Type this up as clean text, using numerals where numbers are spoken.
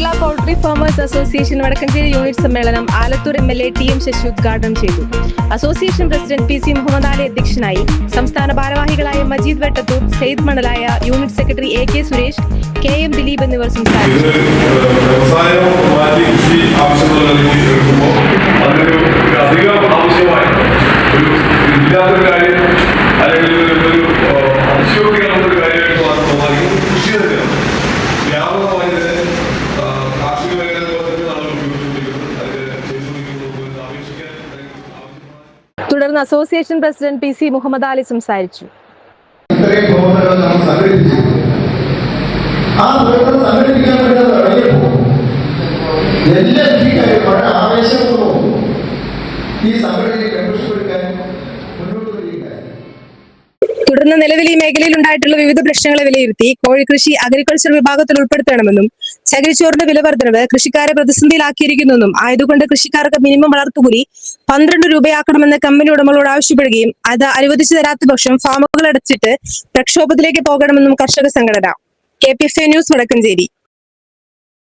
Kerala poultry farmers association Vadakkanchery unit സമ്മേളനം Alathur MLA TM Sasi ഉദ്ഘാടനം ചെയ്തു. Association president PC Muhammad Ali അധ്യക്ഷനായി. സംസ്ഥാന ഭാരവാഹികളായ Majeed Vettathur, Syed Manalaya, unit secretary AK Suresh, KM Dileep എന്നിവർ സംസാരിച്ചു. തുടർന്ന് association president PC Muhammad Ali സംസാരിച്ചു. തുടർന്ന് നിലവിൽ ഈ മേഖലയിൽ ഉണ്ടായിട്ടുള്ള വിവിധ പ്രശ്നങ്ങളെ വിലയിരുത്തി കോഴിക്കൃഷി അഗ്രികൾച്ചർ വിഭാഗത്തിൽ ഉൾപ്പെടുത്തണമെന്നും ചകിരിച്ചോറിന്റെ വില വർധനവ് കൃഷിക്കാരെ പ്രതിസന്ധിയിലാക്കിയിരിക്കുന്നെന്നും ആയതുകൊണ്ട് കൃഷിക്കാർക്ക് മിനിമം വളർത്തുകൂലി 12 രൂപയാക്കണമെന്ന് കമ്പനി ഉടമകളോട് ആവശ്യപ്പെടുകയും അത് അനുവദിച്ചു തരാത്ത പക്ഷം ഫാമുകൾ അടച്ചിട്ട് പ്രക്ഷോഭത്തിലേക്ക് പോകണമെന്നും കർഷക സംഘടന. KPFA news Vadakkanchery.